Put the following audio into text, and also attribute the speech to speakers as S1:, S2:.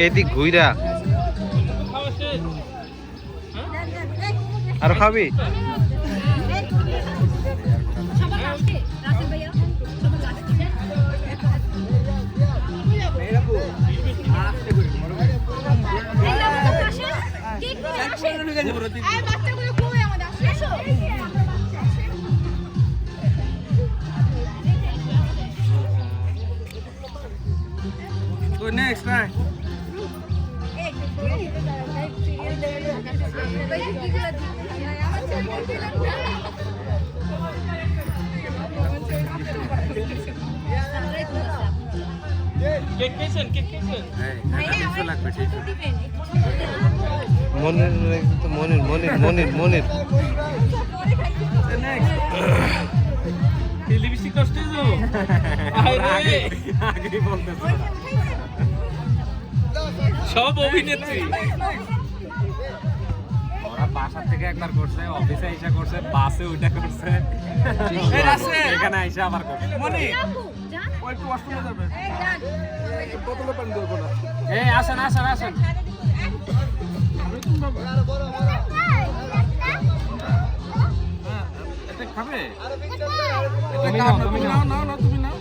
S1: এদিক ঘুইরা আর খাবি
S2: next write
S1: মনির মনির মনির মনির মনির
S2: lipstick কষ্টে তো আগে বলতেছ সব অভিনেত্রী ওরা বাসা থেকে একবার করছে অফিসে এসে করছে বাসে ওইটা করছে এখানে এসে আবার করছে মনি ওই একটু ওয়াশরুমে যাবে বোতলে পানি দেবো না এই আসেন আসেন আসেন এটা খাবে এটা নাও তুমি নাও তুমি নাও